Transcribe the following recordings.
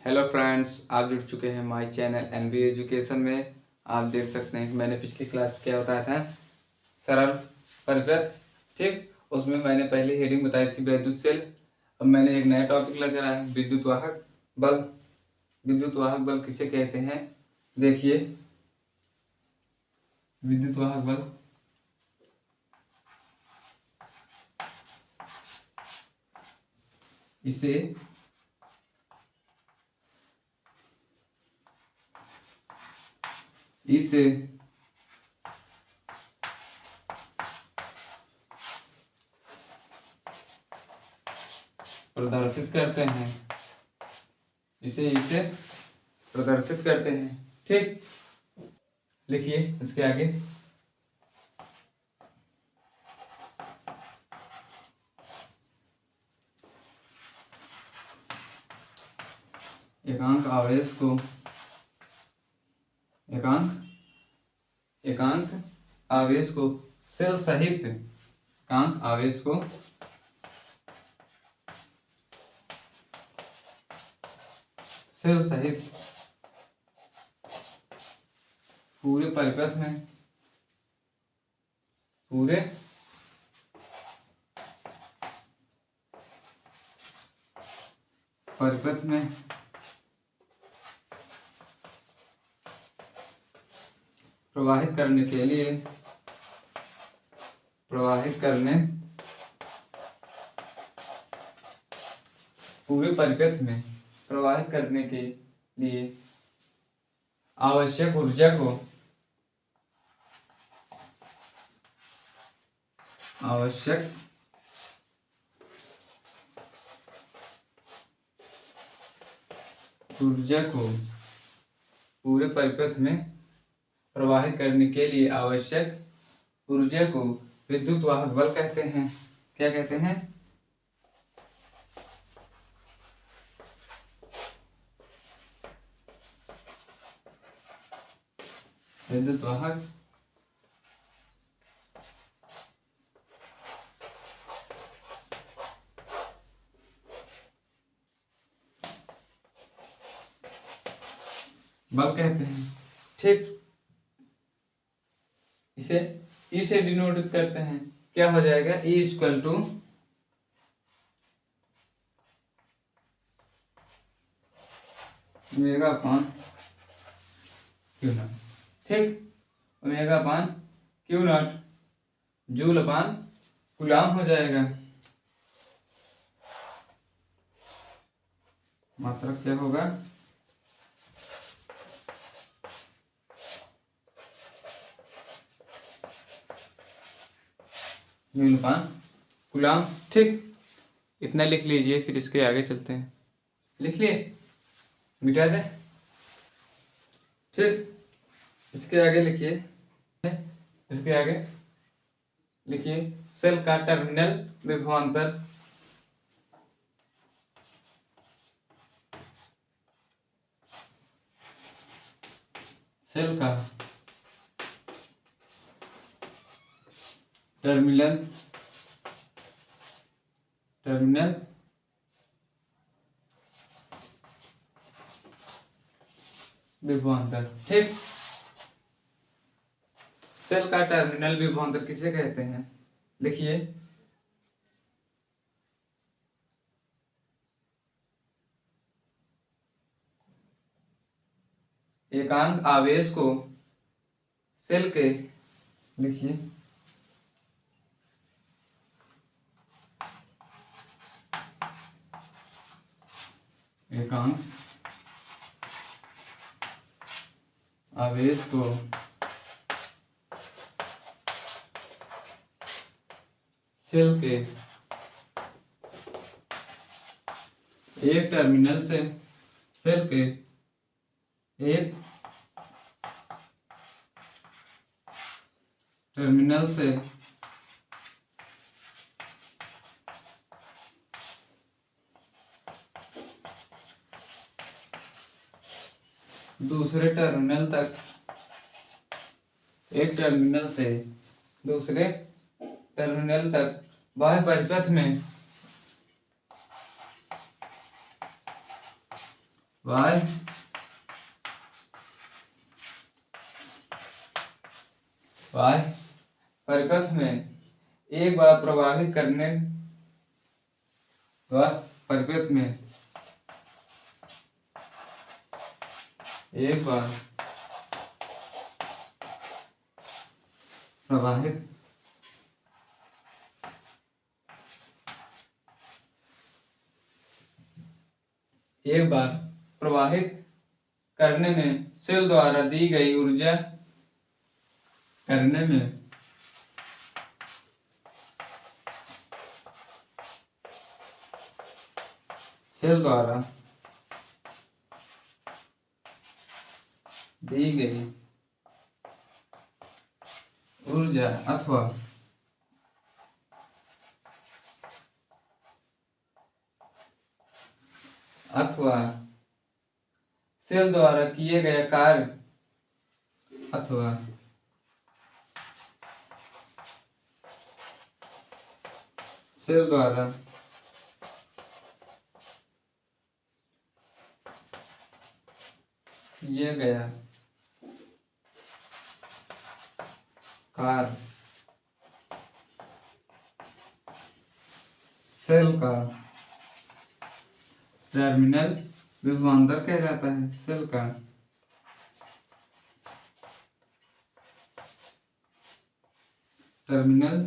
Hello friends, आप जुड़ चुके हैं माय चैनल एनबी एजुकेशन में। आप देख सकते हैं कि मैंने पिछली क्लास में क्या बताया था, सरल परिपथ। ठीक, उसमें मैंने पहले हेडिंग बताई थी विद्युत सेल। अब मैंने एक नया टॉपिक लेकर आया, विद्युत वाहक बल। विद्युत वाहक बल किसे कहते हैं, देखिए। विद्युत वाहक बल इसे प्रदर्शित करते हैं, इसे प्रदर्शित करते हैं। ठीक, लिखिए इसके आगे। एकांक आवेश को एकांक आवेश को सेल सहित एकांक आवेश को सेल सहित पूरे परिपथ में प्रवाहित करने पूरे परिपथ में प्रवाहित करने के लिए आवश्यक ऊर्जा को पूरे परिपथ में प्रवाहित करने के लिए आवश्यक ऊर्जा को विद्युत वाहक बल कहते हैं। क्या कहते हैं? विद्युत वाहक बल कहते हैं। ठीक, इसे ई से डिनोट करते हैं। क्या हो जाएगा? E equal to omega upon q naught. ठीक, omega upon q naught joule upon coulomb हो जाएगा। मात्रक क्या होगा? Joule upon coulomb. ठीक, इतना लिख लीजिए, फिर इसके आगे चलते हैं। लिख लिए? मिटा दे। ठीक, इसके आगे लिखिए। इसके आगे लिखिए सेल का टर्मिनल विभवांतर सेल का टर्मिनल विभवांतर। ठीक, सेल का टर्मिनल विभवांतर किसे कहते हैं? लिखिए एकांक आवेश को सेल के लिखिए एकांक आवेश को सेल के एक टर्मिनल से सेल के एक टर्मिनल से दूसरे टर्मिनल तक, एक टर्मिनल से दूसरे टर्मिनल तक बाह्य परिपथ में वाय वाय परिपथ में एक बार प्रवाहित करने व परिपथ में एक बार प्रवाहित करने में सेल द्वारा दी गई ऊर्जा करने में सेल द्वारा दी गई ऊर्जा अथवा सेल द्वारा किए गए कार्य अथवा सेल द्वारा किए गया कार्य सेल का टर्मिनल विभवांतर कहलाता है। सेल का टर्मिनल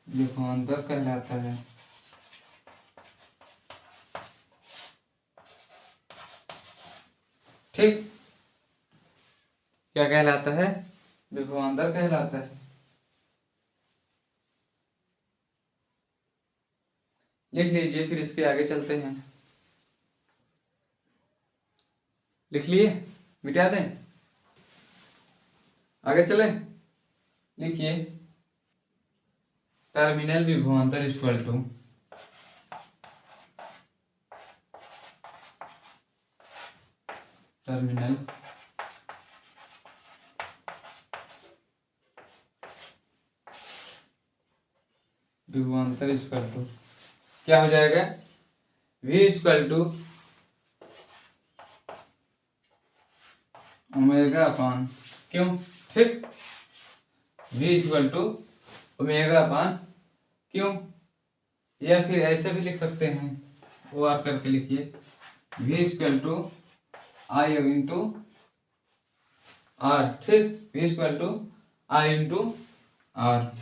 विभवांतर कहलाता है। ठीक, क्या कहलाता है? विभवांतर कहलाता है। लिख लीजिए, फिर इसके आगे चलते हैं। लिख लिए? मिटा दें? आगे चले? लिखिए, टर्मिनल विभवांतर इक्वल टू टर्मिनल विभवांतर इक्वल टू क्या हो जाएगा? V इक्वल टू ओमेगा अपान क्यों? ठीक, V इक्वल टू ओमेगा अपान क्यों, या फिर ऐसे भी लिख सकते हैं, वो आप करके लिखिए, V equal to I into R. ठीक, V equal to I into R,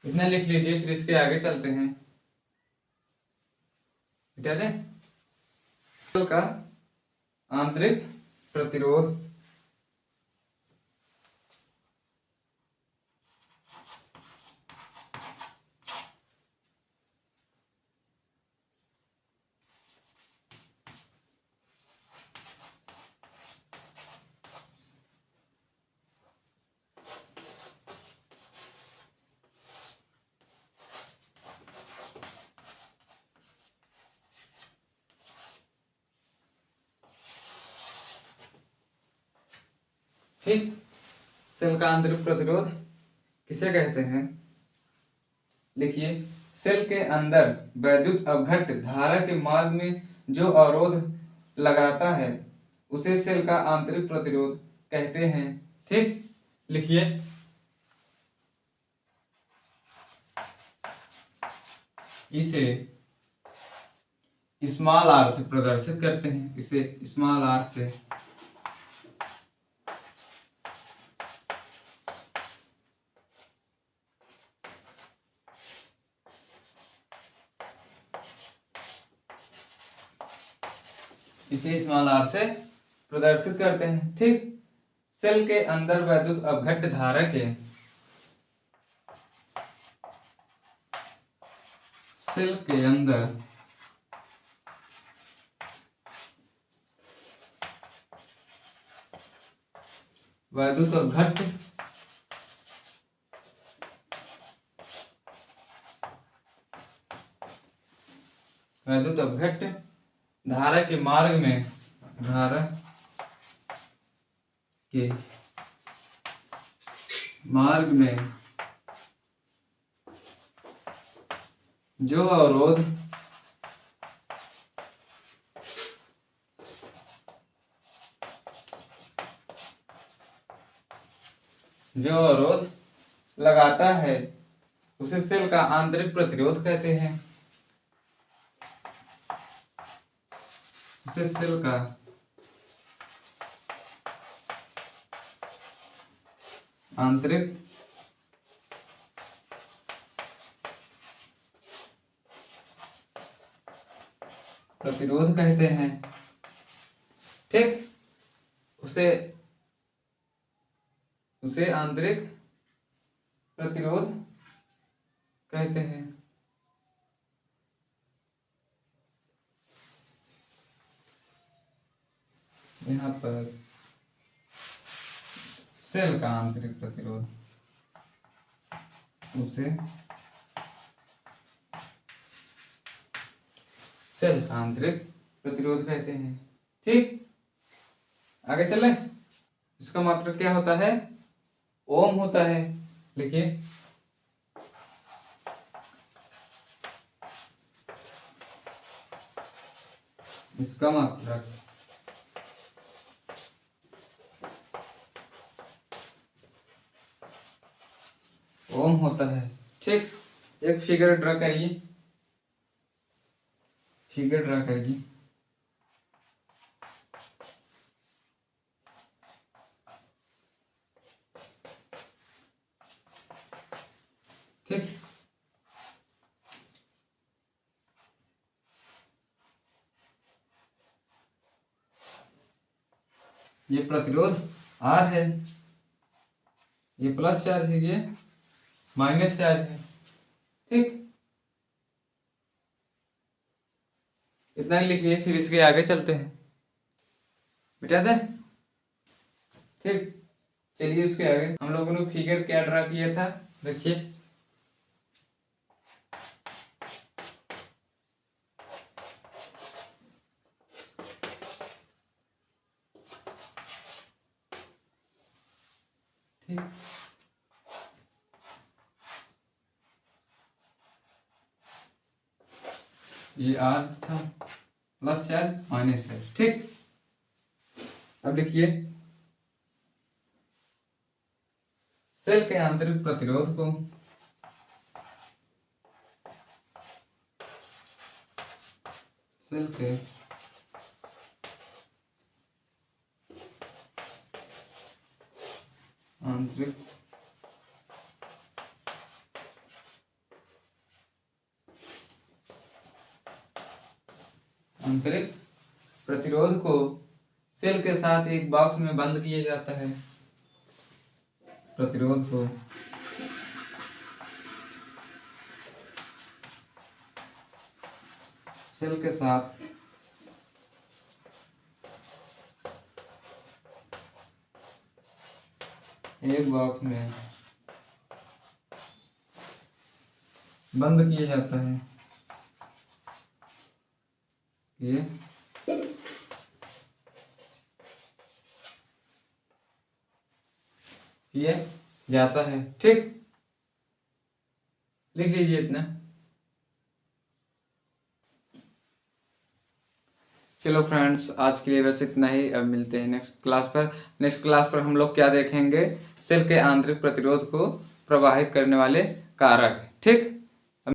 इतना लिख लीजिए, फिर इसके आगे चलते हैं। मिटा दें? सेल का आंतरिक प्रतिरोध ठीक, सेल का आंतरिक प्रतिरोध किसे कहते हैं? लिखिए, सेल के अंदर वैद्युत अवघट्ट धारा के मार्ग में जो अवरोध लगाता है उसे सेल का आंतरिक प्रतिरोध कहते हैं। ठीक, लिखिए, इसे स्मॉल आर से प्रदर्शित करते हैं। इसे स्मॉल आर से स्मॉल आर से प्रदर्शित करते हैं। ठीक, सेल के अंदर वैद्युत अवघट्ट धारा के सेल के अंदर वैद्युत अवघट्ट धारा के मार्ग में जो अवरोध लगाता है उसे सेल का आंतरिक प्रतिरोध कहते हैं। उसे सेल का आंतरिक प्रतिरोध कहते हैं। ठीक, उसे आंतरिक प्रतिरोध कहते हैं। यहाँ पर सेल का आंतरिक प्रतिरोध, उसे सेल का आंतरिक प्रतिरोध कहते हैं। ठीक, आगे चले। इसका मात्रक क्या होता है? ओम होता है। लिखिए, इसका मात्रक ओम होता है। ठीक, एक फिगर ड्रा करिए, फिगर ड्रा करिए। ठीक, ये प्रतिरोध R है, ये प्लस चार्ज है, ये माइनस चार्ज है। ठीक, इतना ही लिखिए, फिर इसके आगे चलते हैं। मिटा दें? ठीक, चलिए उसके आगे। हम लोगों ने फिगर क्या ड्रा किया था, देखिए। ठीक, ये R था, प्लस चार्ज माइनस चार्ज। ठीक, अब देखिए, सेल के आंतरिक प्रतिरोध को सेल के आंतरिक प्रतिरोध को सेल के साथ एक बॉक्स में बंद किया जाता है। प्रतिरोध को सेल के साथ एक बॉक्स में बंद किया जाता है। ये जाता है। ठीक, लिख लीजिए इतना। चलो फ्रेंड्स, आज के लिए बस इतना ही। अब मिलते हैं नेक्स्ट क्लास पर। नेक्स्ट क्लास पर हम लोग क्या देखेंगे? सेल के आंतरिक प्रतिरोध को प्रभावित करने वाले कारक। ठीक।